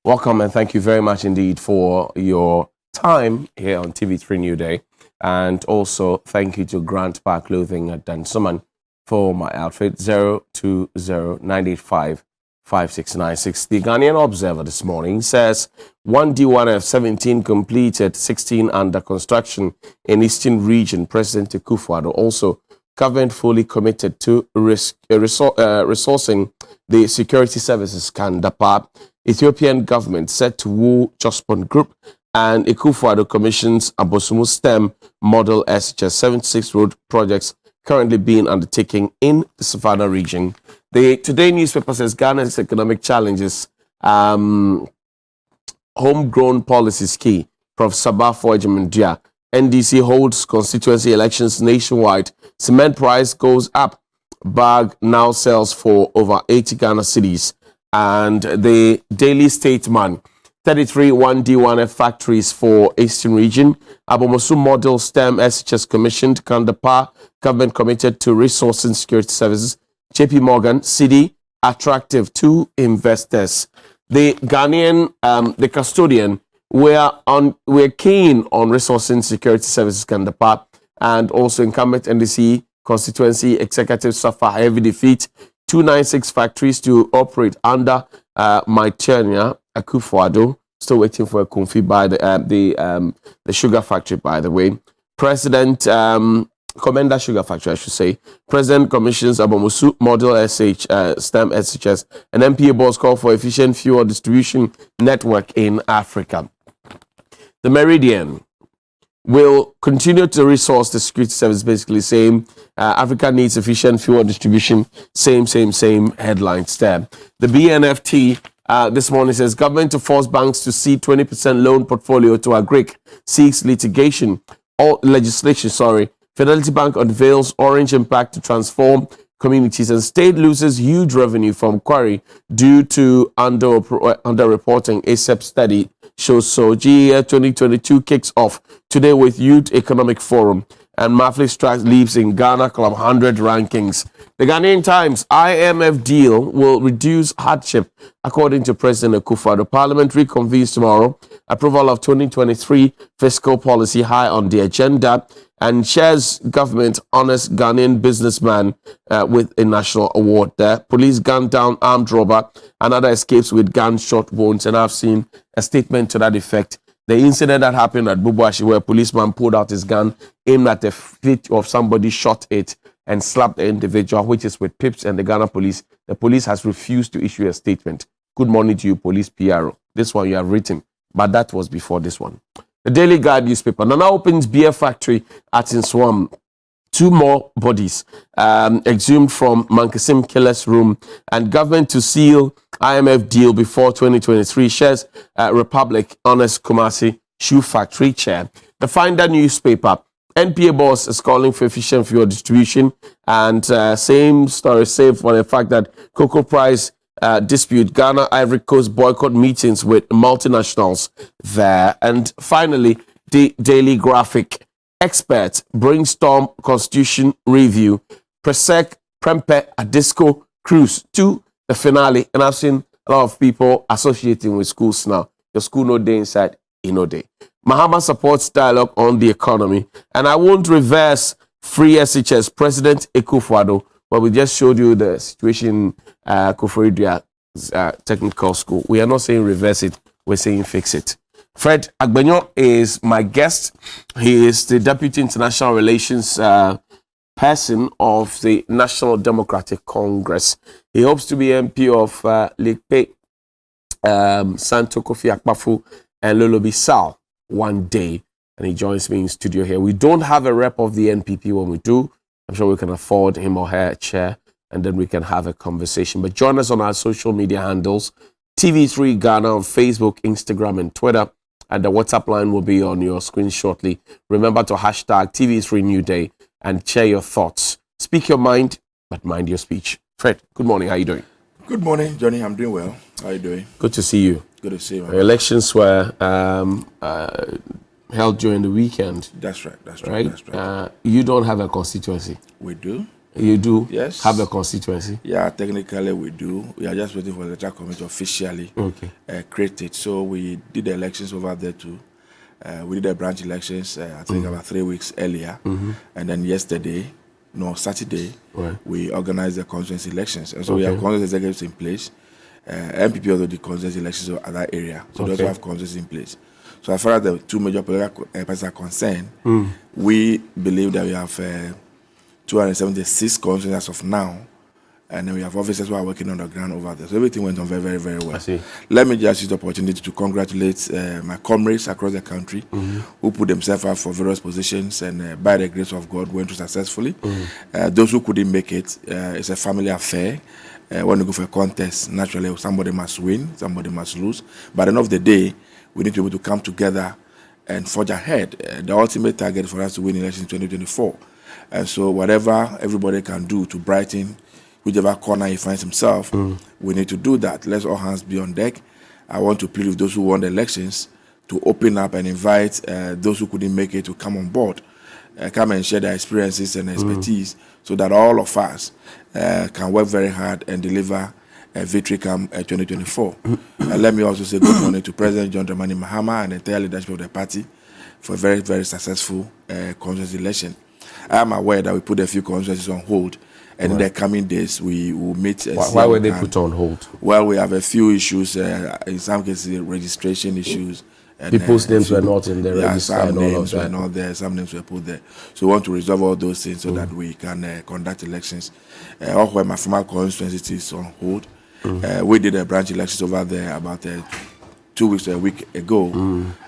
Welcome and thank you very much indeed for your time here on TV3Newday. And also thank you to Grant Park Clothing at Dansuman for my outfit 0209855696. The Ghanaian Observer this morning says 1D1F-17 completed, 16 under construction in Eastern Region. President Akufo-Addo also government fully committed to resourcing the security services. Kandapa Ethiopian government set to woo Jospon Group, and Akufo-Addo commissions Abosumu STEM model SHS 76 road projects currently being undertaken in the Savannah region. The Today newspaper says Ghana's economic challenges, homegrown policies key. Prof. Sabah Fojimandia. NDC holds constituency elections nationwide. Cement price goes up. Bag now sells for over 80 Ghana cedis. And the Daily Statesman, 33 1D1F factories for Eastern Region. Abomosu model STEM SHS commissioned. Kandapa government committed to resourcing security services. JP Morgan, CD, attractive to investors. The Ghanaian, the custodian, we're keen on resourcing security services. Kandapa, and also incumbent NDC constituency executive suffer heavy defeat. 296 factories to operate under my tenure. Akufo-Addo still waiting for a config by the sugar factory, by the way. President Commander Sugar Factory, I should say. President commissions Abomosu model SH STEM SHS, and MPA boss call for efficient fuel distribution network in Africa. The Meridian will continue to resource the security service, basically saying Africa needs efficient fuel distribution. Same headlines there. The BNFT this morning says government to force banks to cede 20% loan portfolio to Agric, seeks legislation. Fidelity Bank unveils orange impact to transform communities, and state loses huge revenue from quarry due to underreporting. ASEP study shows so. GEA 2022 kicks off today with Youth Economic Forum, and Mafli strikes leaves in Ghana Club 100 rankings. The Ghanaian Times, IMF deal will reduce hardship, according to President Akufo-Addo. Parliament reconvenes tomorrow. Approval of 2023 fiscal policy high on the agenda, and shares government honors Ghanaian businessman with a national award there. Police gunned down armed robber, another escapes with gunshot wounds, and I've seen a statement to that effect. The incident that happened at Bubuashi, where a policeman pulled out his gun, aimed at the feet of somebody, shot it, and slapped the individual, which is with Pips and the Ghana police. The police has refused to issue a statement. Good morning to you, police PRO. This one you have written, but that was before this one. The Daily Guide newspaper. Nana opens beer factory at Inswam. 2 more bodies exhumed from Mankasim killer's room, and government to seal IMF deal before 2023. Shares Republic honors Kumasi shoe factory chair. The Finder newspaper. NPA boss is calling for efficient fuel distribution, and same story, save for the fact that cocoa price dispute. Ghana Ivory Coast boycott meetings with multinationals there. And finally, the Daily Graphic. Experts brainstorm constitution review. Presec Prempe Adisco cruise to the finale. And I've seen a lot of people associating with schools now. Your school no day inside, no day. Mahama supports dialogue on the economy. And I won't reverse free SHS. President Akufo-Addo. But we just showed you the situation Koforidua Technical School. We are not saying reverse it, we're saying fix it. Fred Agbenyo is my guest. He is the Deputy International Relations person of the National Democratic Congress. He hopes to be MP of Lekpe, Santo Kofi Akpafu, and Lolobi Sal one day. And he joins me in studio here. We don't have a rep of the NPP. When we do, I'm sure we can afford him or her a chair, and then we can have a conversation. But join us on our social media handles, TV3 Ghana on Facebook, Instagram, and Twitter. And the WhatsApp line will be on your screen shortly. Remember to hashtag TV3Newday and share your thoughts. Speak your mind, but mind your speech. Fred, good morning. How are you doing? Good morning, Johnny. I'm doing well. How are you doing? Good to see you. Good to see you. Elections were held during the weekend. That's right. That's right. You don't have a constituency. We do. You do Yes. have a constituency? Yeah, technically we do. We are just waiting for the electoral committee officially create it. So we did the elections over there too. We did the branch elections, I think about 3 weeks earlier. And then Saturday, we organized the constituency elections. And so we have constituency executives in place. MPP also did constituency elections at that area. So they also have constituency in place. So as far as the two major political parties are concerned, we believe that we have 276 constituencies as of now. And then we have officers who are working on the ground over there. So everything went on very, very, very well. Let me just use the opportunity to congratulate my comrades across the country who put themselves up for various positions and by the grace of God went through successfully. Those who couldn't make it, it's a family affair. When you go for a contest, naturally somebody must win, somebody must lose. But at the end of the day, we need to be able to come together and forge ahead. The ultimate target for us to win election in 2024. And so whatever everybody can do to brighten whichever corner he finds himself, we need to do that. Let's all hands be on deck. I want to plead with those who won the elections to open up and invite those who couldn't make it to come on board, come and share their experiences and expertise so that all of us can work very hard and deliver a victory come 2024. And let me also say good morning to President John Dramani Mahama and the entire leadership of the party for a very, very successful constituency election. I am aware that we put a few constituencies on hold. And in the coming days, we will meet. Why were they put on hold? Well, we have a few issues. In some cases, registration issues. And, people's names were not in the register. Some names were not there. Some names were put there. So we want to resolve all those things so that we can conduct elections. Where my former constituency is on hold. We did a branch elections over there about 2 weeks or a week ago.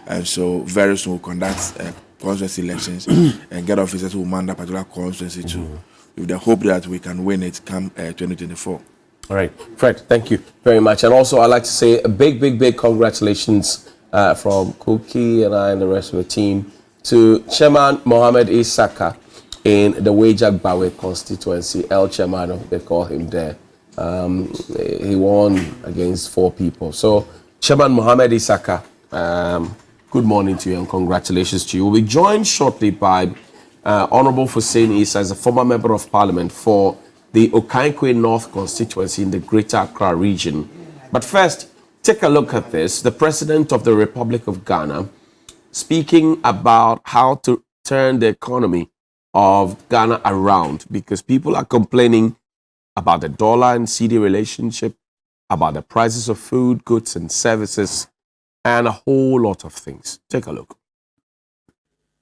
And so very soon we'll conduct constituency elections and get officers who will man that particular constituency too, with the hope that we can win it come 2024. All right, Fred, thank you very much. And also I'd like to say a big congratulations from Koki and I and the rest of the team to Chairman Mohammed Isaka in the Wejak Bawe constituency, El Chairman, they call him there. He won against 4 people. So Chairman Mohammed Isaka, good morning to you and congratulations to you. We'll be joined shortly by Honorable Hussein Issa as a former member of parliament for the Okankwe North constituency in the Greater Accra region. But first, take a look at this. The President of the Republic of Ghana speaking about how to turn the economy of Ghana around, because people are complaining about the dollar and CD relationship, about the prices of food, goods and services, and a whole lot of things. Take a look.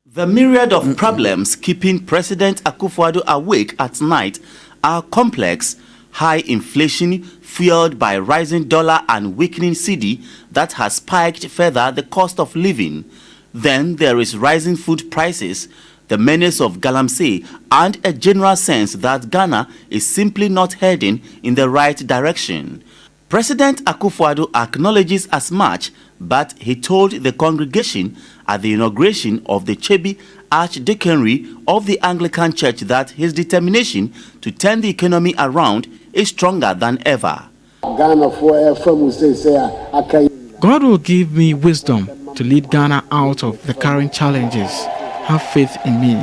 The myriad of problems keeping President Akufo-Addo awake at night are complex. High inflation fueled by rising dollar and weakening cedi that has spiked further the cost of living. Then there is rising food prices, the menace of galamsey, and a general sense that Ghana is simply not heading in the right direction. President Akufo-Addo acknowledges as much, but he told the congregation at the inauguration of the Chebi Archdeaconry of the Anglican Church that his determination to turn the economy around is stronger than ever. God will give me wisdom to lead Ghana out of the current challenges. Have faith in me.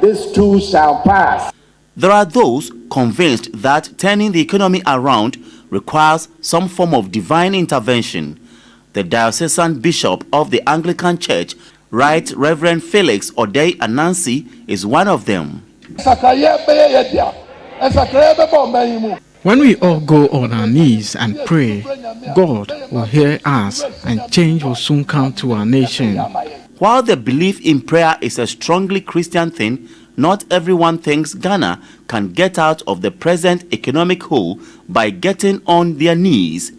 This too shall pass. There are those convinced that turning the economy around requires some form of divine intervention. The diocesan bishop of the Anglican Church, Right Reverend Felix Odei Anansi, is one of them. When we all go on our knees and pray, God will hear us and change will soon come to our nation. While the belief in prayer is a strongly Christian thing, not everyone thinks Ghana can get out of the present economic hole by getting on their knees.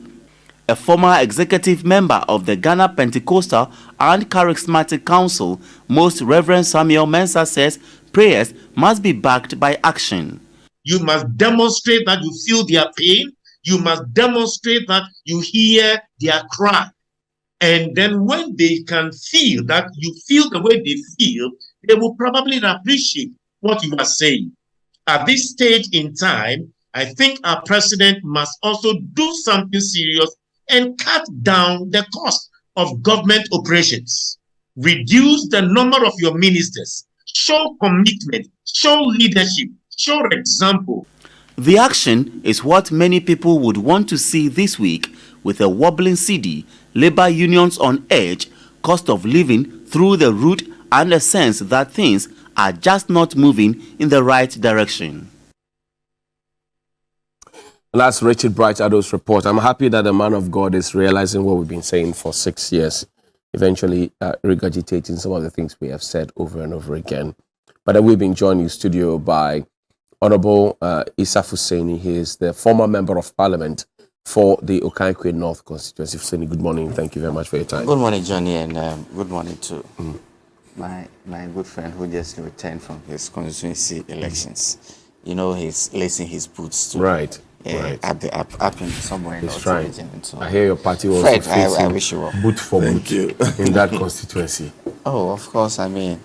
A former executive member of the Ghana Pentecostal and Charismatic Council, Most Reverend Samuel Mensah, says prayers must be backed by action. You must demonstrate that you feel their pain. You must demonstrate that you hear their cry. And then when they can feel that you feel the way they feel, they will probably appreciate what you are saying. At this stage in time, I think our president must also do something serious and cut down the cost of government operations. reduce the number of your ministers, show commitment, show leadership, show example. The action is what many people would want to see this week, with a wobbling cedi, labor unions on edge, cost of living through the roof, and a sense that things are just not moving in the right direction. And that's Richard Bright Addo's report. I'm happy that the man of God is realizing what we've been saying for 6 years, eventually regurgitating some of the things we have said over and over again. But we've been joined in studio by Honorable Issa Fuseni. He is the former Member of Parliament for the Okaikwe North constituency. Fuseni, good morning. Thank you very much for your time. Good morning, Johnny, and good morning to my good friend who just returned from his constituency elections. You know, he's lacing his boots too. Right. Up in somewhere in He's the region. So I hear your party was Fred, I wish you well. boot for boot in that constituency. Oh, of course. I mean,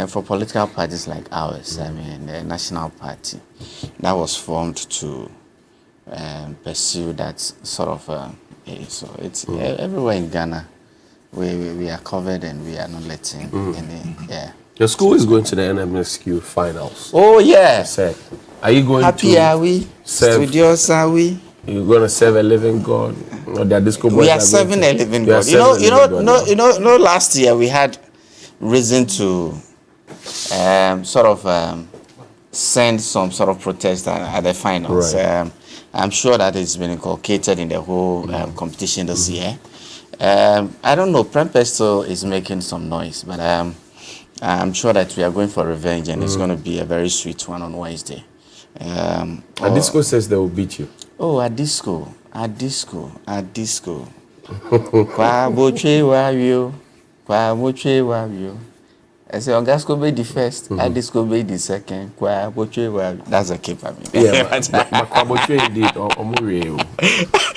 for political parties like ours, I mean, the National Party that was formed to pursue that sort of. So it's everywhere in Ghana. We are covered and we are not letting any. Yeah. Your school is going to the NMSQ finals. Oh yeah. Are you going Happy to are we? serve? Studios are we? You're going to serve a living God, or the disco boys? We are serving a living God. You know. Last year we had reason to send some sort of protest at the finals. Right. I'm sure that it's been inculcated in the whole competition this year. I don't know. Prempesto is making some noise, but I'm sure that we are going for revenge, and it's going to be a very sweet one on Wednesday. Adisco says they will beat you. Oh, Adisco. Kwa boche wa you. I say, Ongasco be the first, Adisco be the second. Kwa boche wa. That's a keep I mean. Yeah, but Boche did Omuri.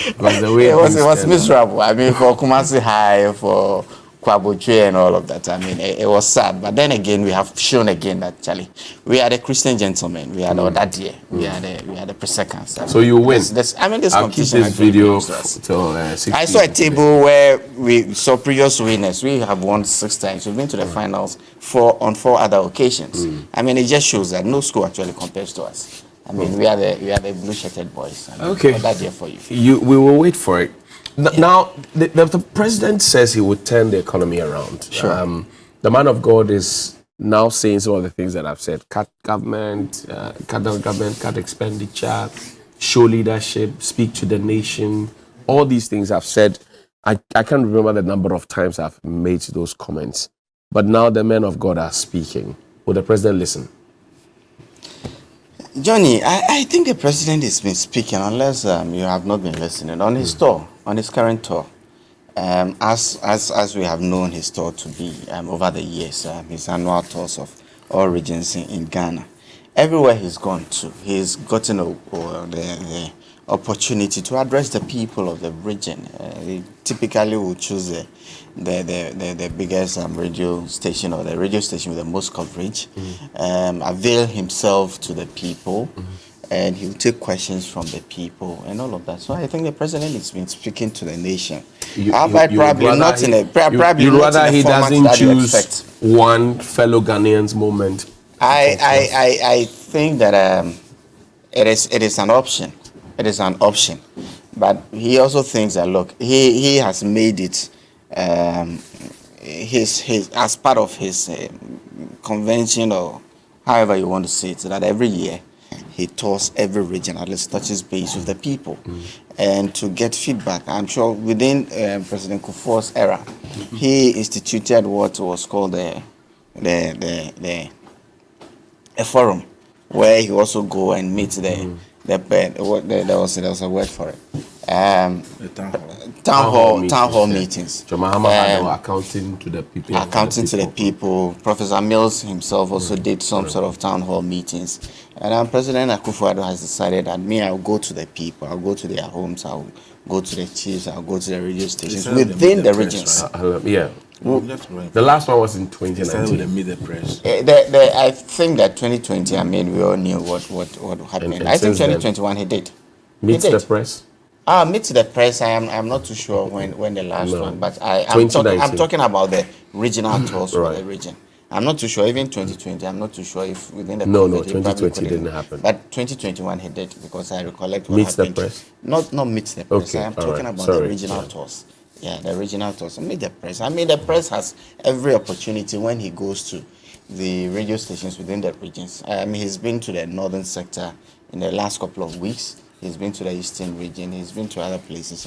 Because the way it was miserable. I mean, for Kumasi High, for Kwaboche and all of that. I mean, it was sad. But then again, we have shown again that, Charlie, we are the Christian gentlemen. We are the that year. We are the Presecans. So you win. This I'll keep competition. this video till 6 I saw a table where we saw previous winners. We have won 6 times. We've been to the finals on 4 other occasions. I mean, it just shows that no school actually compares to us. I mean, we are the blue-shirted boys. I mean, okay. That year for you. We will wait for it. Now, the president says he would turn the economy around. Sure. The man of God is now saying some of the things that I've said. Cut government, cut expenditure, show leadership, speak to the nation. All these things I've said. I can't remember the number of times I've made those comments. But now the men of God are speaking. Will the president listen? Johnny, I think the president has been speaking, unless you have not been listening, on his tour, on his current tour. As we have known his tour to be over the years, his annual tours of all regions in Ghana. Everywhere he's gone to, he's gotten the opportunity to address the people of the region. He typically will choose the biggest radio station, or the radio station with the most coverage, avail himself to the people, and he'll take questions from the people and all of that. So I think the president has been speaking to the nation. Probably not in a format he doesn't that you choose expect. one fellow Ghanaian's moment. I think that it is an option. It is an option, but he also thinks that look, he has made it his as part of his convention, or however you want to say it, that every year he tours every region, at least touches base with the people, and to get feedback. I'm sure within President Kufuor's era, he instituted what was called a forum, where he also go and meet there was a word for it. Town hall meetings. Accounting to the people. Accounting to the people. Professor Mills himself also did some sort of town hall meetings. And President Akufo-Addo has decided that I'll go to the people. I'll go to their homes. I'll go to the chiefs. I'll go to the radio stations within the regions. Yeah. The last one was in 2019. I think that 2020, I mean, we all knew what happened. I think 2021 he did. Meet the press? Meet the press. I'm not too sure when the last one, but I'm 2019. talking about the regional tours for Right. the region. I'm not too sure. Even 2020, I'm not too sure if within the No, COVID, he probably 2020 couldn't. didn't happen. But 2021 he did, because I recollect what Meets the happened. press? Not meet the press. Okay, I am all talking right. about Sorry. the regional Yeah. tours. Yeah, the regional tours. Meet the press. I mean, the press has every opportunity when he goes to the radio stations within the regions. He's been to the northern sector in the last couple of weeks. He's been to the eastern region. He's been to other places.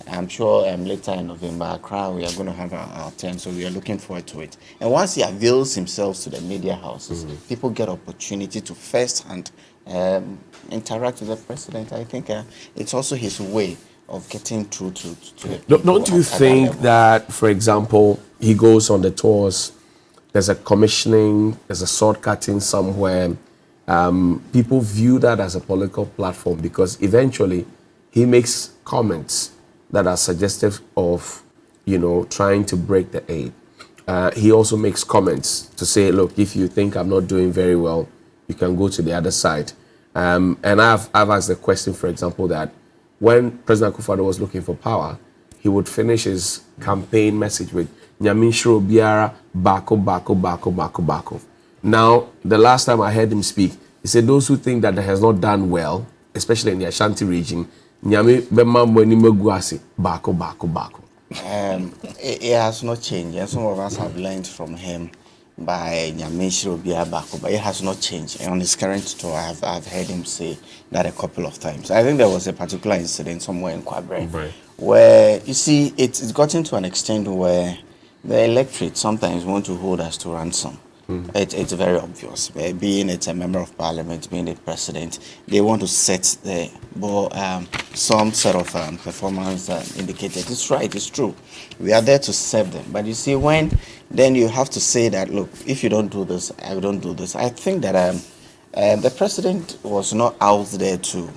I'm sure later in November, Accra, we are going to have our turn, so we are looking forward to it. And once he avails himself to the media houses, people get opportunity to first-hand interact with the president. I think it's also his way of getting through to the people. Don't you at that think level. that, for example, he goes on the tours, there's a commissioning, there's a sword cutting somewhere, people view that as a political platform, because eventually he makes comments that are suggestive of, trying to break the aid. He also makes comments to say, look, if you think I'm not doing very well, you can go to the other side. And I've asked the question, for example, that when President Akufo-Addo was looking for power, he would finish his campaign message with Nyamin Shiro Biara, Bako. Now, the last time I heard him speak, he said those who think that they has not done well, especially in the Ashanti region, Nyame Bema Mweni Meguasi, Bako. It has not changed, and some of us have learned from him by Nyameshiro Biabako, but it has not changed. And on his current tour, I've heard him say that a couple of times. I think there was a particular incident somewhere in Kwabre, Right. where, you see, it's gotten to an extent where the electorate sometimes want to hold us to ransom. It's very obvious. Being it a member of parliament, being the president, they want to set the some sort of performance indicator. It's right, it's true. We are there to serve them. But you see, when then you have to say that, look, if you don't do this, I don't do this. I think that the president was not out there to,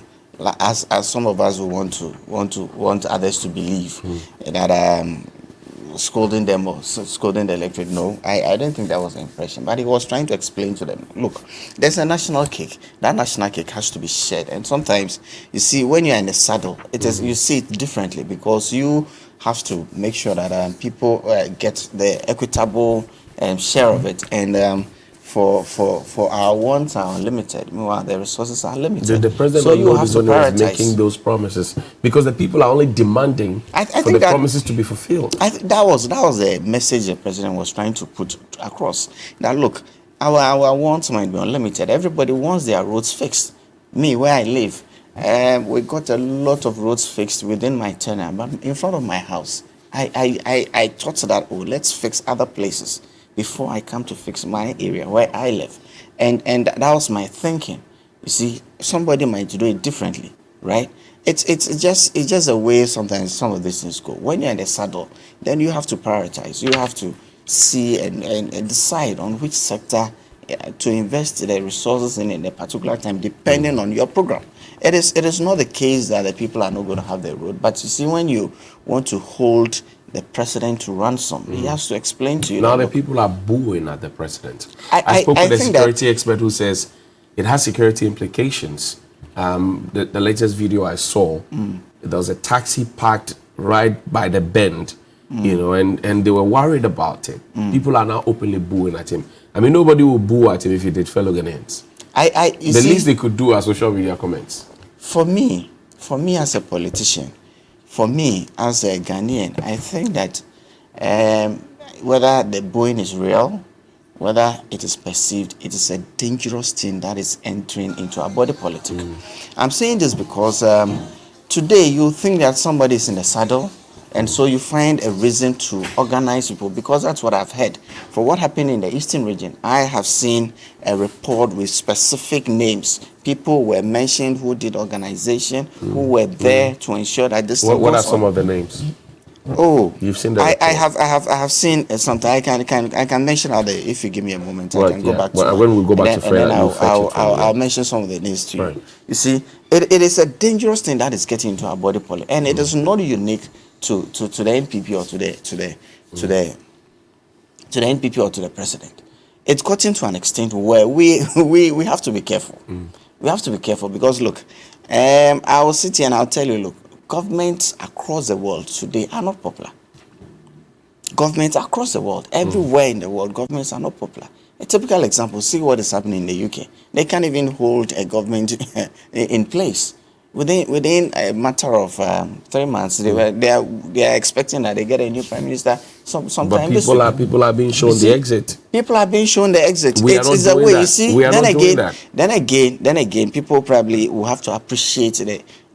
as some of us who want others to believe that scolding them or scolding the electorate. No, I don't think that was the impression. But he was trying to explain to them, look, there's a national cake. That national cake has to be shared. And sometimes, you see, when you're in the saddle, it is you see it differently, because you have to make sure that people get the equitable share of it. And for our wants are unlimited. Meanwhile, the resources are limited. The president so you have to when he was prioritize. making those promises, because the people are only demanding I for think the that- promises to be fulfilled. I think that was the message the president was trying to put across. That look, our wants might be unlimited. Everybody wants their roads fixed. Me, where I live, we got a lot of roads fixed within my tenure, but in front of my house, I thought that, let's fix other places before I come to fix my area where I live, and that was my thinking. You see, somebody might do it differently, right? It's just a way sometimes some of these things go. When you're in the saddle, then you have to prioritize. You have to see and decide on which sector to invest the resources in a particular time, depending on your program. It is not the case that the people are not going to have the road, but you see, when you want to hold the president to ransom, he has to explain to you. Now that, the look, people are booing at the president. I spoke with a think that- security expert who says it has security implications. The latest video I saw, there was a taxi parked right by the bend, and they were worried about it. People are now openly booing at him. I mean, nobody will boo at him if he did fellow Ghanaians. The least they could do are social media comments. For me as a politician, for me as a Ghanaian, I think that whether the booing is real, whether it is perceived, it is a dangerous thing that is entering into our body politic. I'm saying this because today you think that somebody is in the saddle, and so you find a reason to organize people, because that's what I've heard. For what happened in the Eastern region, I have seen a report with specific names. People were mentioned who did organization, who were there to ensure that this thing What are goes some on. of the names? Oh, You've seen the I report. have seen something. I can mention out there if you give me a moment. Right, I can go yeah. back to Well, it. when we go back to and Fred, then you'll fetch it from there. I'll mention some of the names to you. Right. You see, it is a dangerous thing that is getting into our body politic, and it is not unique to the NPP or to the NPP or to the president. It's gotten to an extent where we have to be careful. We have to be careful because look, I will sit here and I'll tell you, look, governments across the world today are not popular. Governments across the world, everywhere in the world, governments are not popular. A typical example, see what is happening in the UK. They can't even hold a government in place. Within a matter of 3 months, they are expecting that they get a new prime minister sometime but this people week. people are being shown the exit. People are being shown the exit. It's the way you see. We are not doing that. Then again, people probably will have to appreciate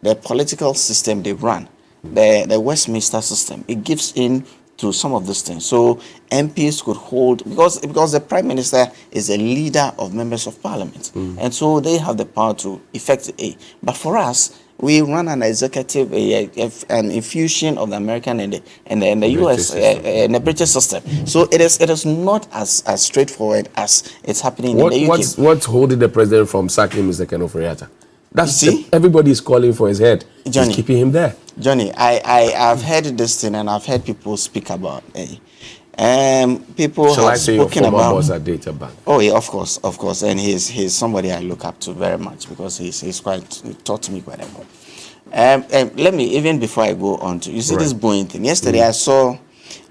the political system they run, the Westminster system. It gives in to some of these things. So MPs could hold, because the Prime Minister is a leader of members of Parliament, and so they have the power to effect it. But for us, we run an executive, an infusion of the American and the US and the British system. So it is not as straightforward as it's happening in the UK. What's holding the president from sacking Mr. Ken Ofori-Atta? Everybody is calling for his head. Johnny, he's keeping him there. Johnny, I've heard this thing, and I've heard people speak about it. People Shall have I say your spoken former about boss at Data Bank? Oh yeah, of course, and he's somebody I look up to very much, because he taught me quite a lot. And let me, even before I go on to, you see this Boeing thing. Yesterday I saw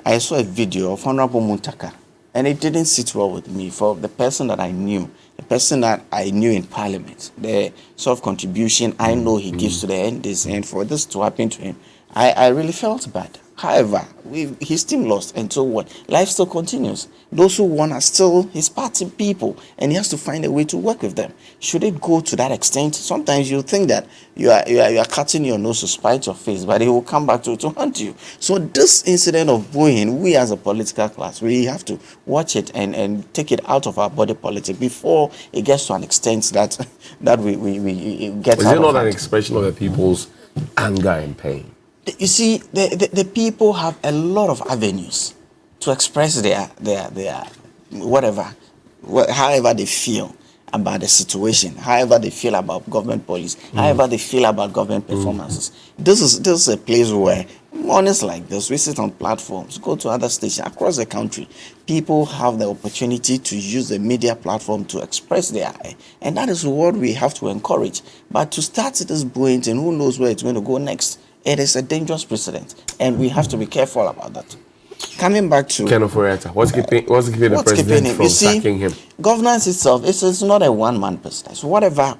a video of Honorable Muntaka, and it didn't sit well with me. For the person that I knew, in Parliament, the sort of contribution I know he gives to the NDC, and for this to happen to him, I really felt bad. However, his team lost, and so what? Life still continues. Those who won are still his party people, and he has to find a way to work with them. Should it go to that extent? Sometimes you think that you are cutting your nose to spite your face, but he will come back to haunt you. So this incident of Boeing, we as a political class, we have to watch it and take it out of our body politic before it gets to an extent that we get. Is it not an expression of the people's anger and pain? You see, the people have a lot of avenues to express their whatever, however they feel about the situation, however they feel about government policy, however they feel about government performances. This is a place where, honest like this, we sit on platforms, go to other stations across the country. People have the opportunity to use the media platform to express their, and that is what we have to encourage. But to start this buoyant, and who knows where it's going to go next. It is a dangerous precedent, and we have to be careful about that. Coming back to Ken Ofori-Atta, what's keeping the president from sacking him? Governance itself, it's not a one-man business. Whatever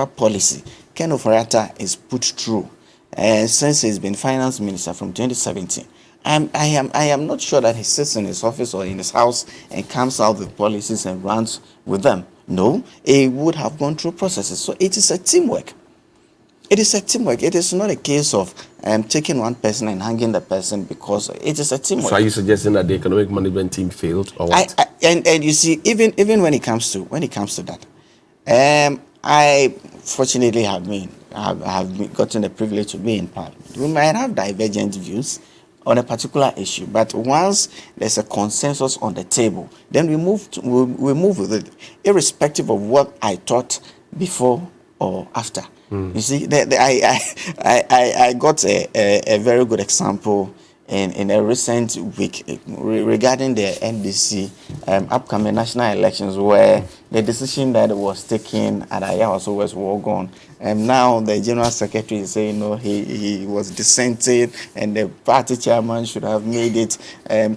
policy Ken Ofori-Atta is put through, since he's been finance minister from 2017, I am not sure that he sits in his office or in his house and comes out with policies and runs with them. No, he would have gone through processes. So it is a teamwork. It is a teamwork. It is not a case of taking one person and hanging the person, because it is a teamwork. So are you suggesting that the economic management team failed, or what? And you see, even when it comes to that, I fortunately have gotten the privilege to be in Parliament. We might have divergent views on a particular issue, but once there's a consensus on the table, then we move with it, irrespective of what I thought before or after. You see, I got a very good example in a recent week regarding the NDC upcoming national elections, where the decision that was taken at Ayahuasca was well gone. And now the General Secretary is saying, no, he was dissenting, and the party chairman should have made it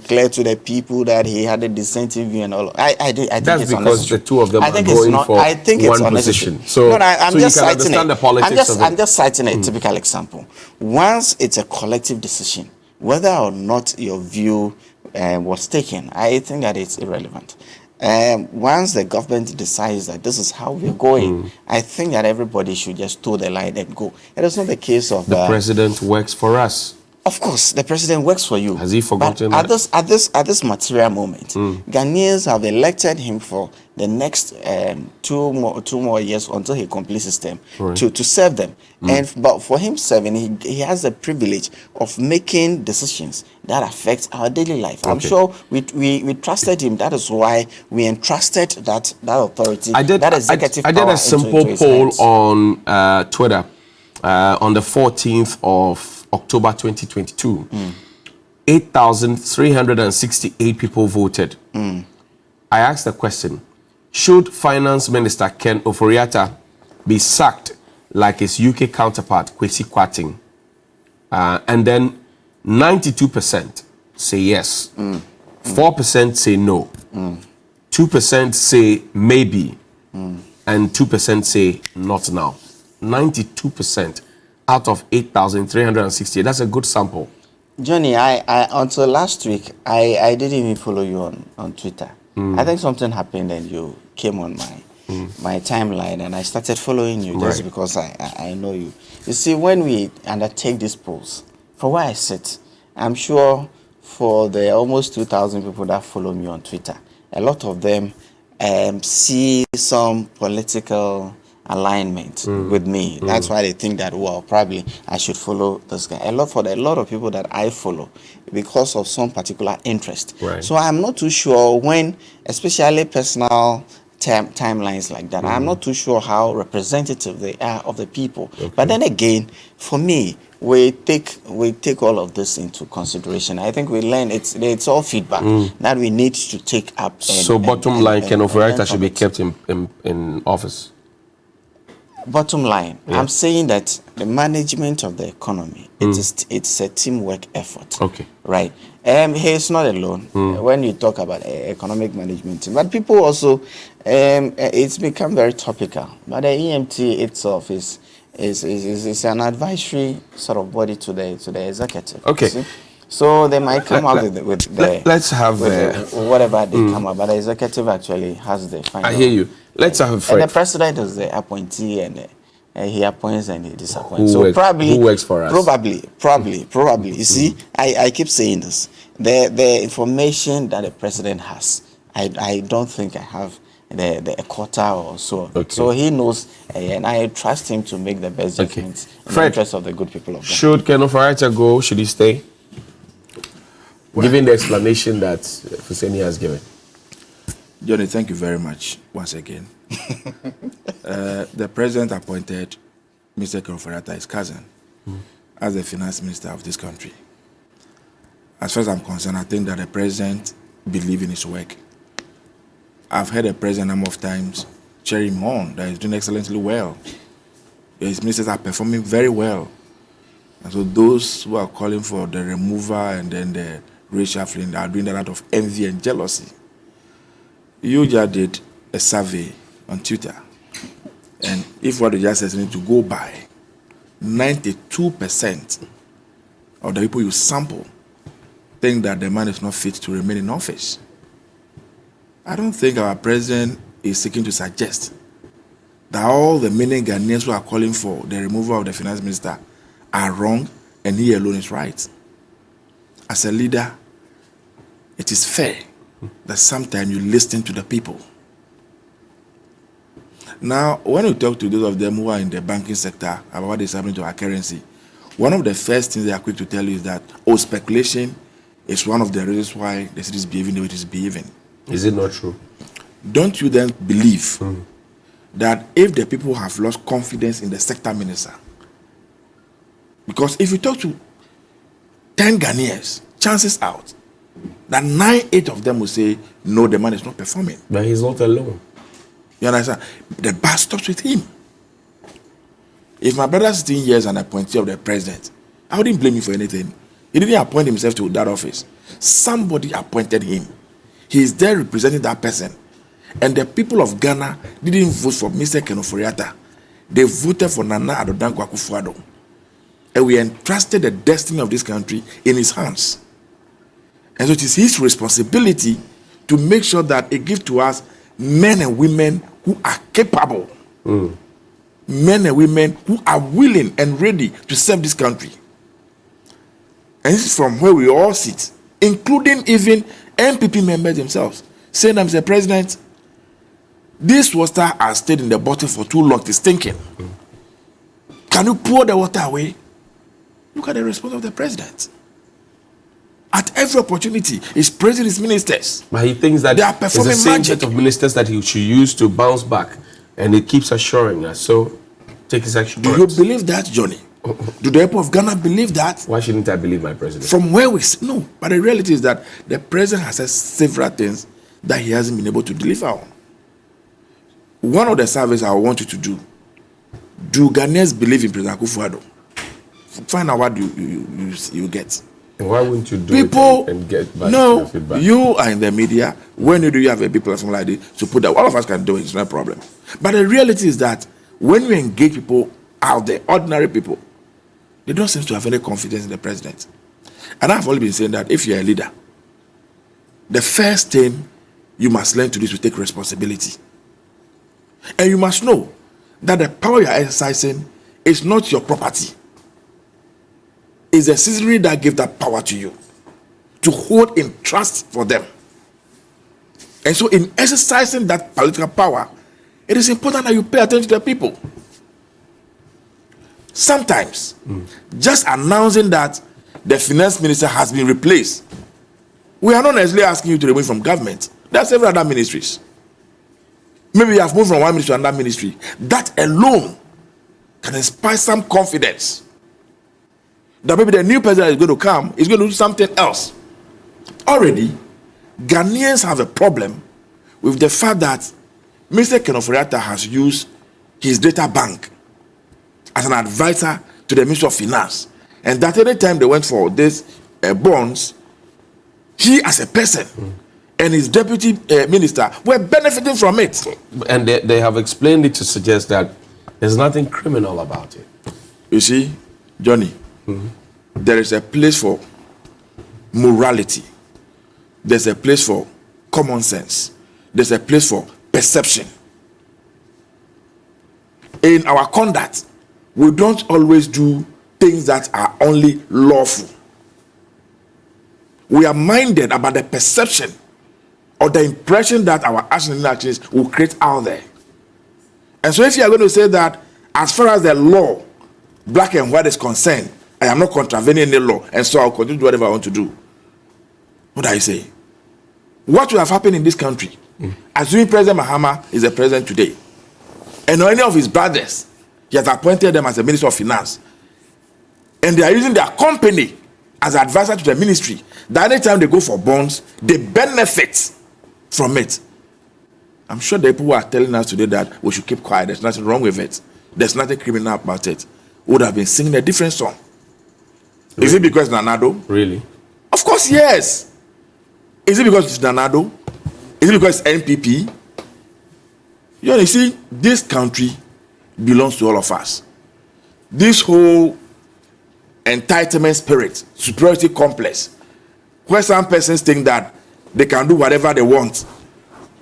clear to the people that he had a dissenting view and all. I think that's it's because the two of them are going for one position. So, I'm so just you can citing understand the politics of it. I'm just citing a typical example. Once it's a collective decision, whether or not your view was taken, I think that it's irrelevant. Once the government decides that this is how we're going, I think that everybody should just toe the line and go. It is not the case of the president works for us. Of course, the president works for you. Has he forgotten that? At this material moment, Ghanaians have elected him for the next two more years until he completes his term to serve them. But for him serving, he has the privilege of making decisions that affect our daily life. I'm sure we trusted him. That is why we entrusted that authority. I did a simple poll on Twitter on the 14th of October 2022. 8,368 people voted. I asked the question, should Finance Minister Ken Ofori-Atta be sacked like his UK counterpart, Kwesi Kwarteng. And then 92% say yes, 4% say no, 2% say maybe, and 2% say not now. 92% out of 8,360. That's a good sample. Johnny, I until last week, I didn't even follow you on Twitter. I think something happened and you came on my timeline and I started following you just because I know you. You see, when we undertake these polls, for where I sit, I'm sure for the almost 2,000 people that follow me on Twitter, a lot of them see some political alignment with me. That's why they think that, well, probably I should follow this guy. A lot of people that I follow because of some particular interest. So I'm not too sure when, especially personal timelines like that, I'm not too sure how representative they are of the people. But then again, for me, we take all of this into consideration. I think we learn it's all feedback that we need to take up. So bottom line, Ken Ofori-Atta should be kept in office. Bottom line, I'm saying that the management of the economy, it's a teamwork effort. Right. He's not alone when you talk about economic management team. But people also, it's become very topical. But the EMT itself is an advisory sort of body to the executive. So they might come out with whatever they come out, but the executive actually has the final. I hear you. Let's have a Fred. And the president is the appointee, and he appoints and he disappoints. Who works for us? Probably. You see, I keep saying this. The information that the president has, I don't think I have a quarter or so. So he knows, and I trust him to make the best judgments in the interest of the good people of Ghana. Should Ken Ofori-Atta go? Should he stay? Given the explanation that Fuseni has given. Johnny, thank you very much once again. The president appointed Mr. Ken Ofori-Atta, his cousin, as the finance minister of this country. As far as I'm concerned, I think that the president believes in his work. I've heard the president a number of times cheer him on, that he's doing excellently well. His ministers are performing very well. And so those who are calling for the removal and then the reshuffling are doing that out of envy and jealousy. You just did a survey on Twitter, and if what you just said need to go by, 92% of the people you sample think that the man is not fit to remain in office. I don't think our president is seeking to suggest that all the many Ghanaians who are calling for the removal of the finance minister are wrong and he alone is right. As a leader, it is fair that sometimes you listen to the people. Now, when you talk to those of them who are in the banking sector about what is happening to our currency, one of the first things they are quick to tell you is that, speculation is one of the reasons why the city is behaving the way it is behaving. Is it not true? Don't you then believe that if the people have lost confidence in the sector minister, because if you talk to 10 Ghanaians, chances out that 9-8 of them will say, no, the man is not performing. But he's not alone. You understand? The bar stops with him. If my brother is sitting here as an appointee of the president, I wouldn't blame him for anything. He didn't appoint himself to that office. Somebody appointed him. He is there representing that person. And the people of Ghana didn't vote for Mr. Ken Ofori-Atta. They voted for Nana Addo Dankwa Akufo-Addo. And we entrusted the destiny of this country in his hands. And so it is his responsibility to make sure that he gives to us men and women who are capable. Men and women who are willing and ready to serve this country. And this is from where we all sit, including even MPP members themselves, saying that, Mr. President, this water has stayed in the bottle for too long, it's stinking. Can you pour the water away? Look at the response of the president. At every opportunity, he's praising his ministers. But he thinks that they are performing it's the same magic. set of ministers that he should use to bounce back, and he keeps assuring us. So, take his action. Do you believe that, Johnny? Do the people of Ghana believe that? Why shouldn't I believe my president? From where we sit, no. But the reality is that the president has said several things that he hasn't been able to deliver on. One of the surveys I want you to do, Do Ghanaians believe in President Akufo-Addo? Find out what you get. And why wouldn't you do People, it and get back no, your feedback? you are in the media. When do you have a big platform like this to put that? All of us can do it. It's no problem. But the reality is that when you engage people out there, ordinary people, they don't seem to have any confidence in the president. And I've always been saying that if you're a leader, the first thing you must learn to do is to take responsibility. And you must know that the power you're exercising is not your property. It's the citizenry that give that power to you to hold in trust for them. And so in exercising that political power, it is important that you pay attention to the people. Sometimes, just announcing that the finance minister has been replaced, we are not necessarily asking you to remove from government. There are several other ministries. Maybe you have moved from one ministry to another ministry. That alone can inspire some confidence that maybe the new president is going to come, is going to do something else. Already, Ghanaians have a problem with the fact that Mr. Kenoforiata has used his data bank as an advisor to the Ministry of Finance. And that any time they went for these bonds, he as a person and his deputy minister were benefiting from it. And they have explained it to suggest that there's nothing criminal about it. You see, Johnny, there is a place for morality. There's a place for common sense. There's a place for perception. In our conduct, we don't always do things that are only lawful. We are minded about the perception or the impression that our actions and inactions will create out there. And so if you are going to say that as far as the law, black and white, is concerned, I am not contravening any law, and so I'll continue to do whatever I want to do. What do I say? What will have happened in this country? Assuming President Mahama is the president today, and any of his brothers, he has appointed them as the Minister of Finance, and they are using their company as advisor to the ministry, that anytime they go for bonds, they benefit from it. I'm sure the people who are telling us today that we should keep quiet, there's nothing wrong with it, there's nothing criminal about it, would have been singing a different song. Really? Is it because Nanado? Really? Of course, yes. Is it because it's Nanado? Is it because it's NPP? You see, this country belongs to all of us. This whole entitlement spirit, superiority complex, where some persons think that they can do whatever they want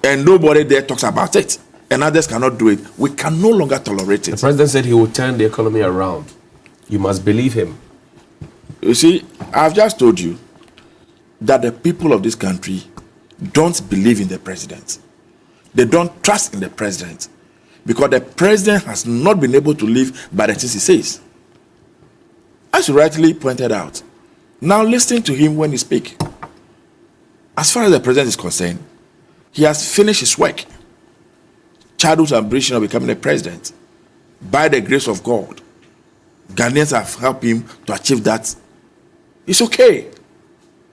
and nobody there talks about it and others cannot do it, we can no longer tolerate it. The president said he will turn the economy around. You must believe him. You see, I've just told you that the people of this country don't believe in the president. They don't trust in the president because the president has not been able to live by the things he says. As you rightly pointed out, now listen to him when he speaks. As far as the president is concerned, he has finished his work. Childhood ambition of becoming a president. By the grace of God, Ghanaians have helped him to achieve that. It's okay.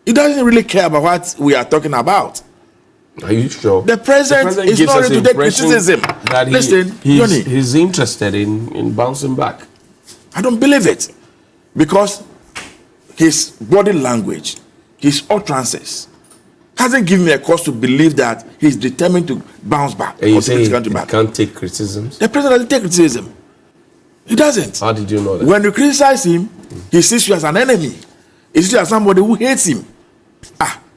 He doesn't really care about what we are talking about. Are you sure? The president is not ready to take criticism. That Listen, he's interested in bouncing back. I don't believe it. Because his body language, his utterances, hasn't given me a cause to believe that he's determined to bounce back. And you say he can't take criticisms? The president doesn't take criticism. He doesn't. How did you know that? When you criticize him, he sees you as an enemy. He sees you as somebody who hates him.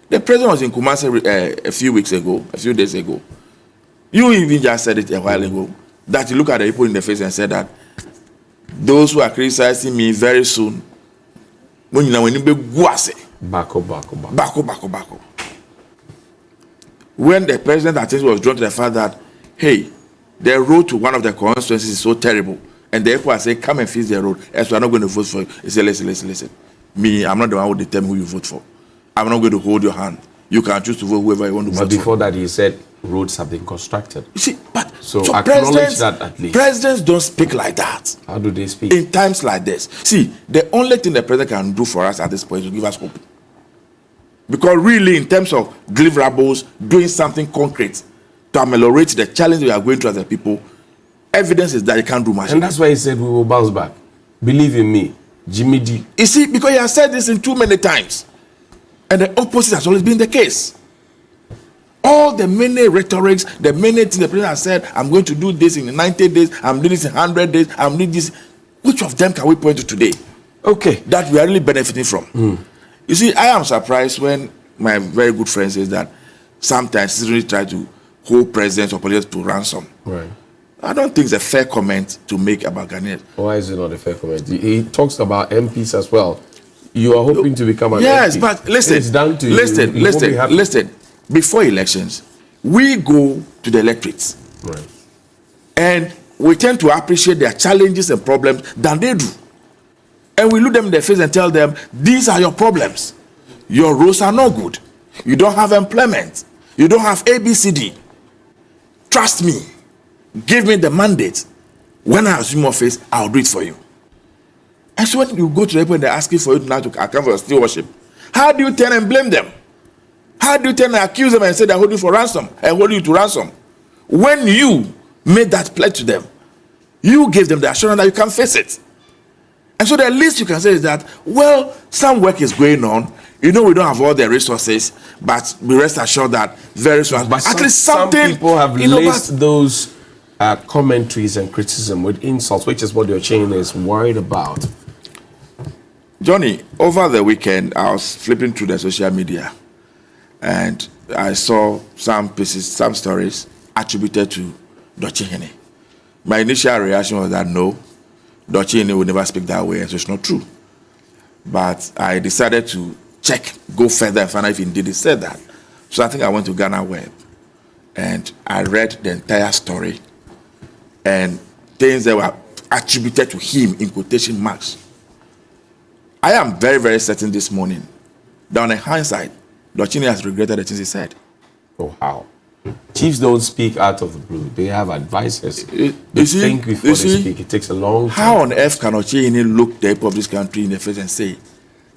The president was in Kumasi a few days ago. You even just said it a while ago, that you look at the people in the face and said that those who are criticizing me very soon, Bako. When the president attention was drawn to the fact that, hey, the road to one of the constituencies is so terrible, and the people are saying, come and fix the road, else we are not going to vote for you. He said, listen. Me, I'm not the one who determine who you vote for. I'm not going to hold your hand. You can choose to vote whoever you want to vote for. But before that, he said roads have been constructed. You see, but so acknowledge that at least. Presidents don't speak like that. How do they speak? In times like this. See, the only thing the president can do for us at this point is to give us hope. Because really, in terms of deliverables, doing something concrete to ameliorate the challenge we are going through as a people, evidence is that he can't do much. And that's why he said we will bounce back. Believe in me, Jimmy D. You see, because he has said this in too many times. And the opposite has always been the case. All the many rhetorics, the many things the president has said, I'm going to do this in 90 days, I'm doing this in 100 days, I'm doing this. Which of them can we point to today? Okay. That we are really benefiting from. You see, I am surprised when my very good friend says that sometimes citizens try to hold presidents or politicians to ransom. Right. I don't think it's a fair comment to make about Ghanaians. Why is it not a fair comment? He talks about MPs as well. You are hoping to become an yes, MP. but listen, it's down to listen. Before elections, we go to the electorates. Right. And we tend to appreciate their challenges and problems than they do. And we look them in the face and tell them, these are your problems. Your roads are not good. You don't have employment. You don't have ABCD. Trust me. Give me the mandate. When I assume office, I'll do it for you. And so when you go to the people and they're asking for you now to account for your still worship, how do you turn and blame them? How do you turn and accuse them and say they're holding you for ransom and holding you to ransom? When you made that pledge to them, you gave them the assurance that you can face it. And so the least you can say is that, well, some work is going on. You know, we don't have all the resources, but we rest assured that very soon. But at least something. Some people have laced those commentaries and criticism with insults, which is what your chain is worried about. Johnny, over the weekend, I was flipping through the social media, and I saw some pieces, some stories attributed to Dochihene. My initial reaction was that no, Dochihene would never speak that way, and so it's not true. But I decided to check, go further and find out if indeed he said that. So I think I went to Ghana Web, and I read the entire story, and things that were attributed to him in quotation marks. I am very, very certain this morning that on hindsight, Dochihene has regretted the things he said. Oh, how? Chiefs don't speak out of the blue. They have advisors. They think before they speak. It takes a long time. How on earth can Dochihene look the people of this country in the face and say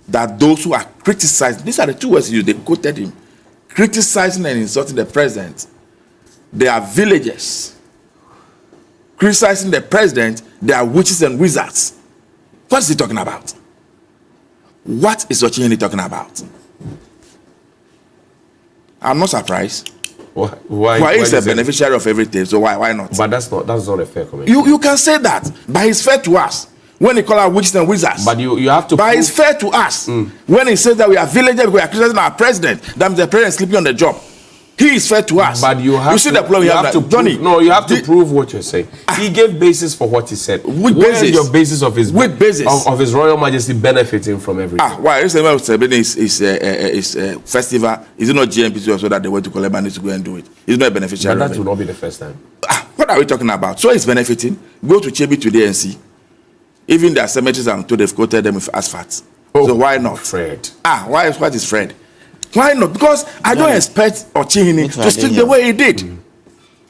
that those who are criticizing, these are the two words he used, they quoted him, criticizing and insulting the president, they are villagers. Criticizing the president, they are witches and wizards. What is he talking about? What is Dochihene talking about? I'm not surprised. Why is a beneficiary of everything? So why not? But that's not a fair comment. You can say that, but it's fair to us when he call our witches and wizards. But you have to. But it's fair to us when he says that we are villagers, we are criticizing our president. That means the president is sleeping on the job. He is fair to us. But you see the problem. You have to Johnny. No, you have to prove what you're saying. He gave basis for what he said. What is your basis of his of His Royal Majesty benefiting from everything? Why is festival? Is it not GMP so that they went to collect money to go and do it? It's not a beneficiary. But that will not be the first time. What are we talking about? So he's benefiting. Go to Chebi today and see. Even their cemeteries, I'm told they've coated them with asphalt. So why not? Fred. What is Fred? Why not? Because I don't expect Dochihene to speak the way he did.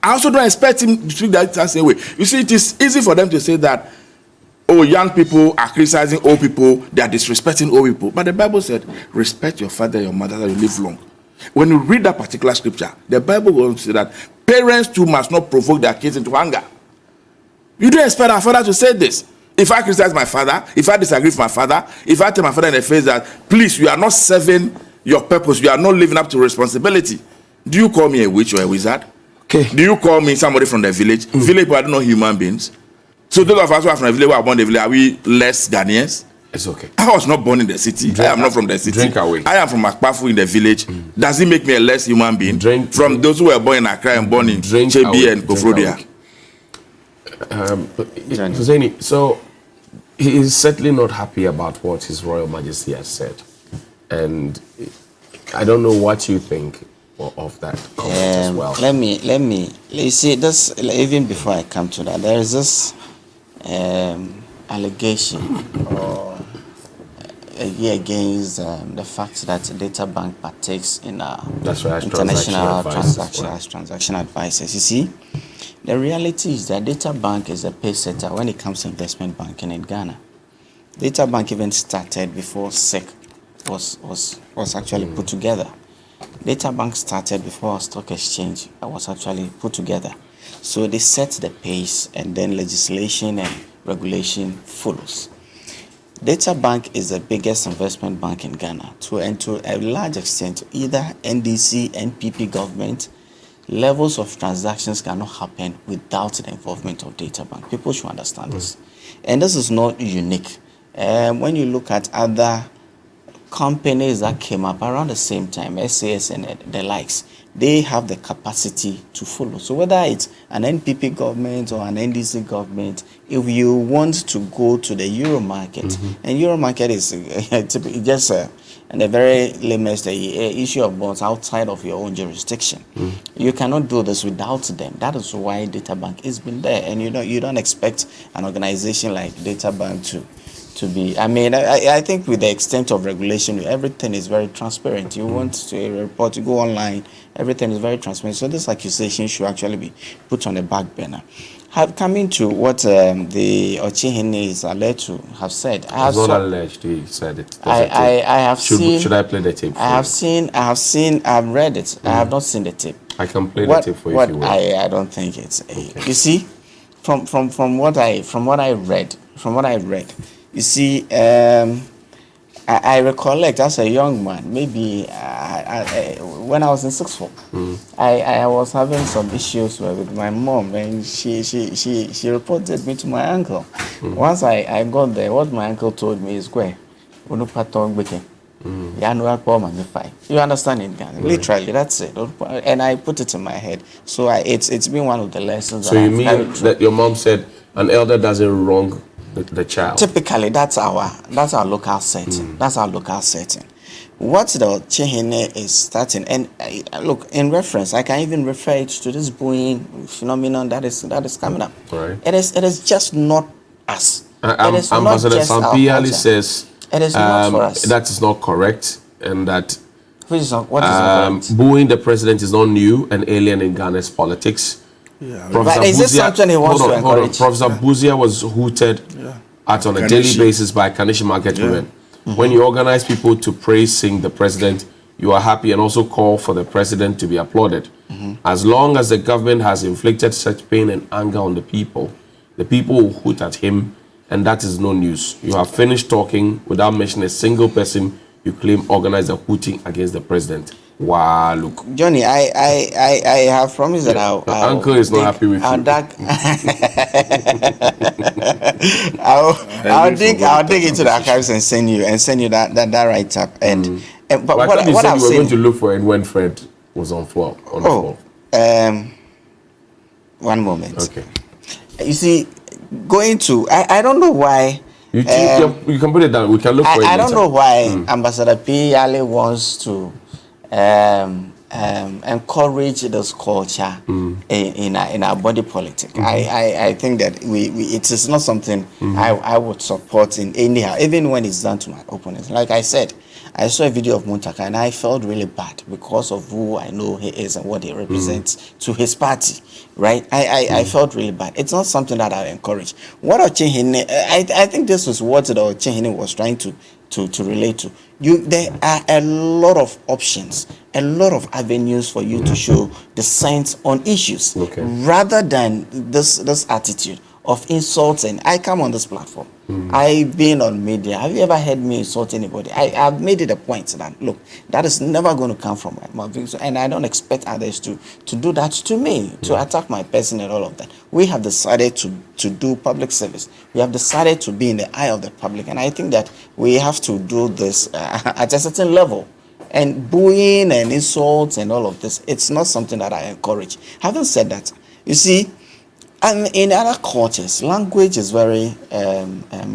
I also don't expect him to speak that same way. You see, it is easy for them to say that, oh, young people are criticizing old people, they are disrespecting old people. But the Bible said, respect your father and your mother that you live long. When you read that particular scripture, the Bible will say that parents too must not provoke their kids into anger. You don't expect our father to say this. If I criticize my father, if I disagree with my father, if I tell my father in the face that, please, you are not serving your purpose, you are not living up to responsibility, do you call me a witch or a wizard? Okay. Do you call me somebody from the village? Village people are not human beings. So those of us who are from the village, who are born in the village, are we less Ghanaians? It's okay. I was not born in the city. I am not from the city. Drink away. I am from Akpafu in the village. Does it make me a less human being? From those who were born in Accra and born in Chebi and Kofrodia. So he is certainly not happy about what His Royal Majesty has said. And I don't know what you think of that comment as well. Let me you see this. Even before I come to that, there is this allegation or against the fact that Data Bank partakes in international transaction advisors. You see, the reality is that Data Bank is a pace setter when it comes to investment banking in Ghana. Data Bank even started before SEC was actually put together. Data Bank started before our stock exchange was actually put together. So they set the pace, and then legislation and regulation follows. Data Bank is the biggest investment bank in Ghana, and to a large extent, either NDC, NPP government, levels of transactions cannot happen without the involvement of Data Bank. People should understand this. And this is not unique. When you look at other companies that came up around the same time, SAS and the likes, they have the capacity to follow. So whether it's an NPP government or an NDC government, if you want to go to the Euro market, and Euro market is just a very limits the issue of bonds outside of your own jurisdiction. You cannot do this without them. That is why Data Bank has been there, and you don't expect an organization like Data Bank to be. I mean, I think with the extent of regulation, everything is very transparent. You want to report, you go online, everything is very transparent. So this accusation should actually be put on the back burner. Coming to what the Ochihene is alleged to have said. I have not alleged, he said it. I have seen. Should I play the tape? I've read it. I have not seen the tape. I can play the tape for you if you will. I don't think it's. Okay. You see, from what I read, you see, I recollect as a young man, maybe when I was in sixth form, I was having some issues with my mom, and she reported me to my uncle. Once I got there, what my uncle told me is, "Kwe, you understand it, Ghana? Literally, that's it." And I put it in my head. So it's been one of the lessons. So you mean that your mom said an elder doesn't wrong the child? Typically, that's our local setting. That's our local setting. What the Chihine is starting, and look, in reference, I can even refer it to this bullying phenomenon that is coming up. Right. It is just not us. Ambassador Sampiali says it is not for us. That is not correct, and that what is not correct? Booing the president is not new and alien in Ghana's politics. Yeah, but is this something he wants to encourage? Professor Buzia was hooted at on a daily basis by Kanishi market women. When you organize people to praise, sing the president, you are happy and also call for the president to be applauded. As long as the government has inflicted such pain and anger on the people will hoot at him, and that is no news. You have finished talking without mentioning a single person you claim organized a hooting against the president. Wow, look, Johnny, I have promised that I'll uncle is not happy with you. I'll dig into the archives and send you that write up. And but what I've you were seen, going to look for it when Fred was on the floor. One moment. Okay. You see, going to I don't know why. You can put it down. We can look for it. I don't know why Ambassador P. Yale wants to encourage this culture in our body politic. I think that it is not something I would support in anyhow, even when it's done to my opponents. Like I said, I saw a video of Muntaka and I felt really bad because of who I know he is and what he represents to his party, right? I felt really bad. It's not something that I encourage. What Ochihene, I think this was what Ochihene was trying to relate to. There are a lot of options, a lot of avenues for you to show dissent on issues, rather than this attitude of insults. And I come on this platform. I've been on media. Have you ever heard me insult anybody? I've made it a point that, look, that is never going to come from my mouth. And I don't expect others to do that to me, to attack my person and all of that. We have decided to do public service. We have decided to be in the eye of the public. And I think that we have to do this at a certain level. And bullying and insults and all of this, it's not something that I encourage. Having said that, you see, and in other cultures, language is very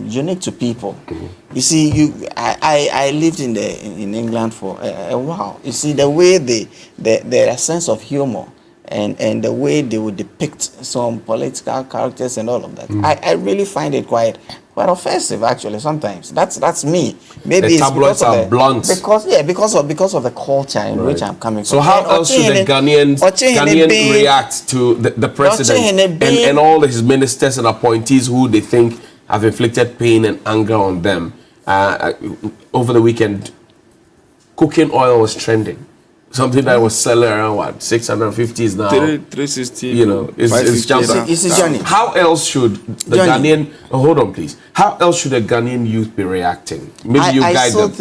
unique to people. You see, I lived in England for a while. You see, the way their sense of humor and the way they would depict some political characters and all of that, I really find it quite offensive. Actually, sometimes that's me. Maybe the it's tabloids are blunt because of the culture in which I'm coming from. So how else should the Ghanaian react to the president and all his ministers and appointees who they think have inflicted pain and anger on them? Over the weekend, cooking oil was trending. Something that was selling around what 650 is now 360. You know, it's jumped up. It's a journey. How else should the Ghanaian? Hold on, please. How else should the Ghanaian youth be reacting? Maybe you guide them.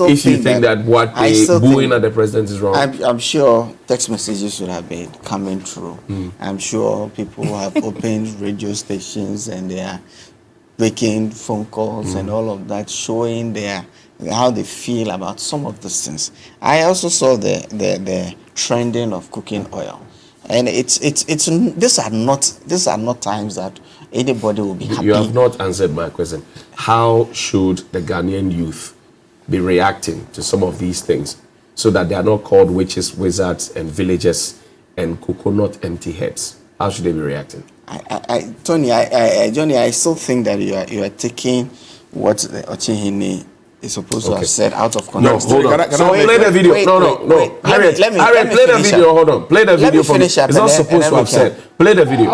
If you think that what they booing at the president is wrong. I'm sure text messages should have been coming through. I'm sure people have opened radio stations and they are making phone calls and all of that, showing how they feel about some of these things. I also saw the trending of cooking oil, and it's these are not times that anybody will be happy. You have not answered my question. How should the Ghanaian youth be reacting to some of these things so that they are not called witches, wizards, and villagers and coconut empty heads? How should they be reacting? Johnny, I still think that you are taking what the Ochihini is supposed to have said out of context. No, hold on. So play the video. No. Harriet, play the video. Hold on. Play the video for me. It's not supposed to have said. Play the video.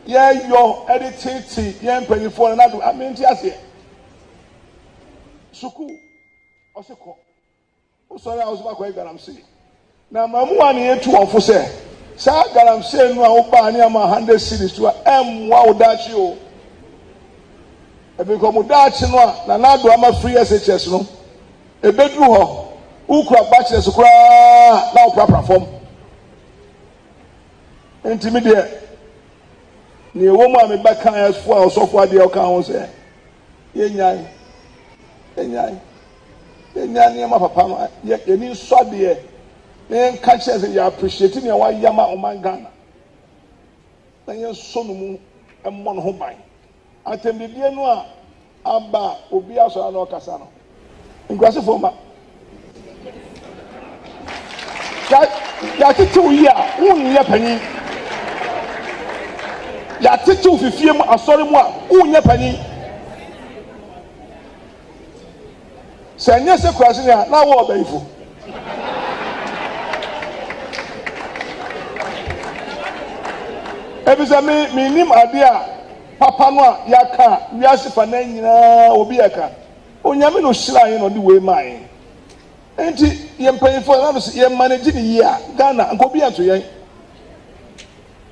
Yeah, your editing, yeah, penny for another. I mean, just here. Suku, Osiko. Sorry, I was back where I'm saying. Now, my one here to offer say, Sir, I'm saying, no, I'm 100 cities to M. Wow, that you. I become that you know, Nanado, I'm a free SHS, no. A bedroom, who crap bachelors, now proper form. Intimidate. Ni woman me back as for so far the account say yenyai ma papa ye ni so de e catch say you appreciate me wa yama o man Ghana na ye so no mu emmo no ho ban atembibie no a aba obi aso na okasa no nkwase fo ma ya titu yi a unye pani ya titu fifie mu asori mu a unye pani senya se kwase ya na wo obaifo ebisa mi nim ade a papa no a yaka wiase fa na nyina obi yaka onyame no hira yin no de we mai enti ye mpanifo na so ye manage ni yi a Ghana nkobi ato yen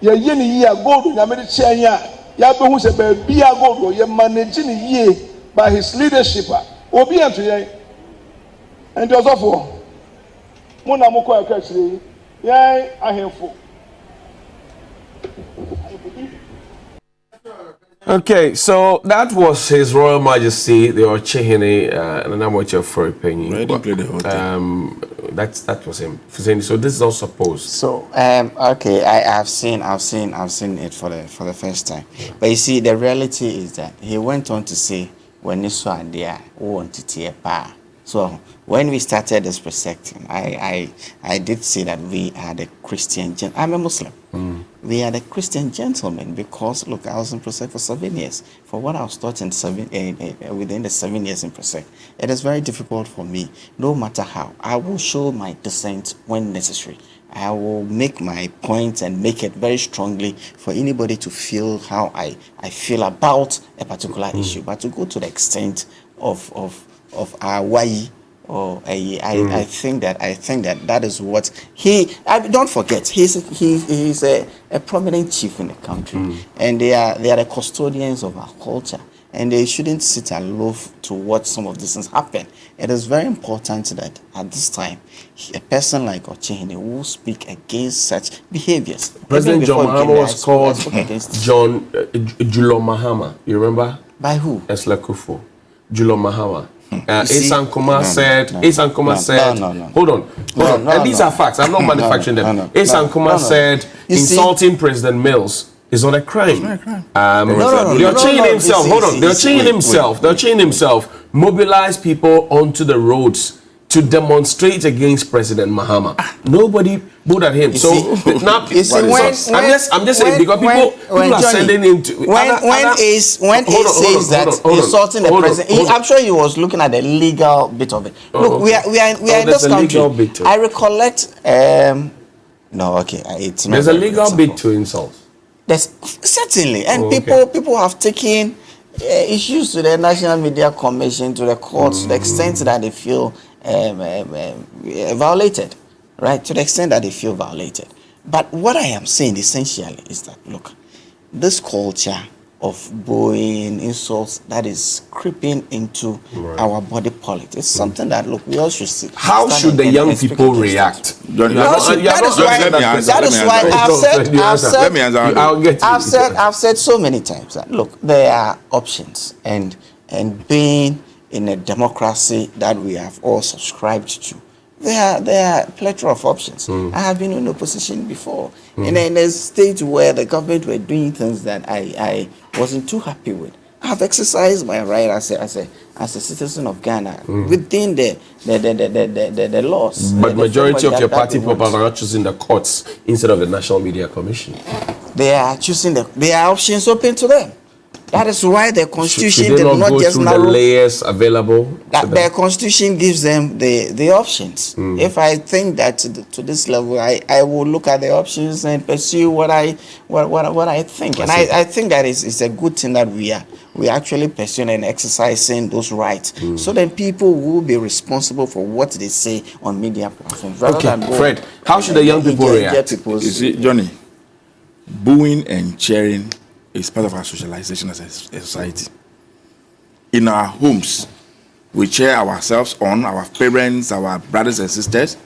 ye ye ni yi a gold nyame de chia yin a ya be hu se ba bia gold ye manage ni yi by his leadership a obi ato yen enti osofo mo na mo ko aka chire yen ahemfo. Okay, so that was His Royal Majesty, the Ochihini, and I'm with your for a penny. That was him. So this is not supposed. So okay, I've seen it for the first time. But you see, the reality is that he went on to say, when you saw there, wanted to power. So when we started this prosecting, I did say that we are the Christian. I'm a Muslim. We are the Christian gentlemen because look, I was in prosec for 7 years. For what I was taught in within the 7 years in prosec, it is very difficult for me. No matter how, I will show my dissent when necessary. I will make my point and make it very strongly for anybody to feel how I feel about a particular issue. But to go to the extent of our why, or I think that is what he. Don't forget, he's a prominent chief in the country, and they are the custodians of our culture, and they shouldn't sit aloof to watch some of these things happen. It is very important that at this time, a person like Ochihini will speak against such behaviors. President John Mahama was called John Julo Mahama. You remember? By who? Esla Kufu. Julo Mahama. Isan Kumar said, hold on. And these are facts. I'm not manufacturing them. Isan Kumar said, insulting President Mills is not a crime. They're changing himself. Hold on. They're changing himself. Mobilize people onto the roads to demonstrate against President Mahama. Nobody voted at him. I'm just saying because people are sending him to when says that insulting the president. I'm sure he was looking at the legal bit of it. Look, we are in this country. I recollect. It's not. There's a legal bit to insult. There's certainly, and people have taken issues to the National Media Commission, to the courts, to the extent that they feel violated, right? To the extent that they feel violated. But what I am saying essentially is that, look, this culture of bullying, insults that is creeping into our body politics. It's something that, look, we all should see. How should the young people react? That is why I've said so many times that, look, there are options, and being in a democracy that we have all subscribed to, there are a plethora of options. I have been in opposition before, in a state where the government were doing things that I wasn't too happy with. I have exercised my right as a citizen of Ghana within the laws. But majority of your party people are not choosing the courts instead of the National Media Commission. They are choosing there are options open to them. That is why the Constitution should they did not go just through the layers available. The Constitution gives them the options. If I think that to this level, I will look at the options and pursue what I think. And I think that it's a good thing that we are actually pursuing and exercising those rights. So then people will be responsible for what they say on media platforms. Okay, Fred, how should the young people react? You see, Johnny, booing and cheering is part of our socialization as a society. In our homes, we cheer ourselves on, our parents, our brothers and sisters,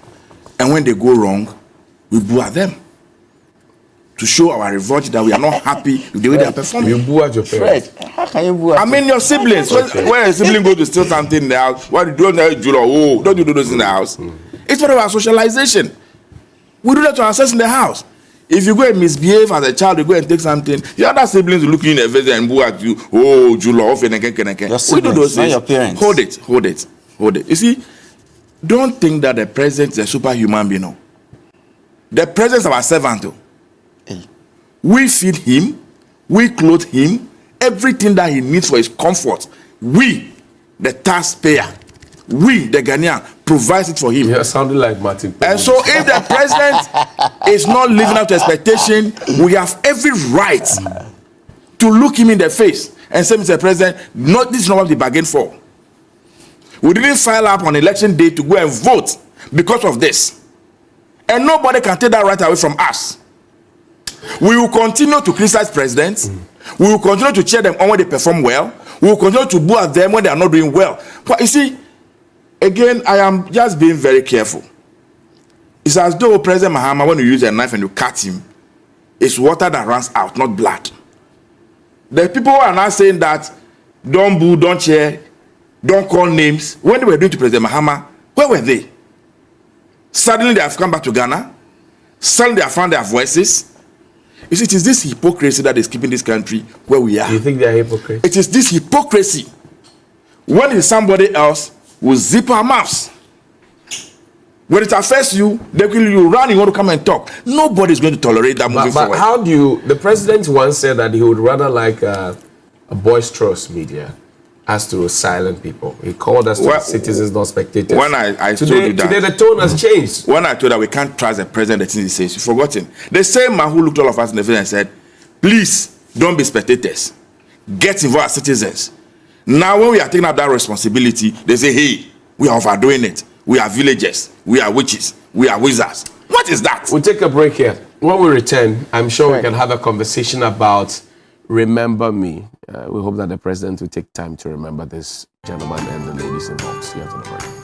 and when they go wrong, we boo at them to show our revolt that we are not happy with the way they are performing. You boo at your parents. Fred, how can you boo at your siblings. When a sibling goes to steal something in the house, what do you do? Oh, don't you do those in the house? It's part of our socialization. We do that to ourselves in the house. If you go and misbehave as a child, you go and take something, your other siblings will look you in the face and boo at you. Oh, Julo, off and we do those things. Your parents. Hold it. You see, don't think that the president is a superhuman being. No. The president is our servant. We feed him, we clothe him, everything that he needs for his comfort. We, the taxpayer, we, the Ghanaian, provides it for him. You're sounding like Martin. And so if the president is not living up to expectation, we have every right to look him in the face and say, Mr. President, this is not what we bargained for. We didn't file up on election day to go and vote because of this. And nobody can take that right away from us. We will continue to criticize presidents. We will continue to cheer them on when they perform well. We will continue to boo at them when they are not doing well. But you see, again, I am just being very careful. It's as though President Mahama, when you use a knife and you cut him, it's water that runs out, not blood. The people who are now saying that don't boo, don't cheer, don't call names, when they were doing to President Mahama, where were they? Suddenly they have come back to Ghana. Suddenly they have found their voices. You see, it is this hypocrisy that is keeping this country where we are. You think they are hypocrites? It is this hypocrisy. When is somebody else will zip our mouths? When it affects you, they will you run, you want to come and talk. Nobody is going to tolerate that moving forward. But how do you... The president once said that he would rather like a boisterous media as to silent people. He called us to citizens, not spectators. When I told you that... Today the tone has changed. When I told that we can't trust the president, the things he says, you've forgotten. The same man who looked all of us in the face and said, please, don't be spectators. Get involved as citizens. Now when we are taking up that responsibility, they say, hey, we are overdoing it. We are villagers. We are witches. We are wizards. What is that? We'll take a break here. When we return, I'm sure we can have a conversation about Remember Me. We hope that the president will take time to remember this gentleman and the ladies involved. See you after the break.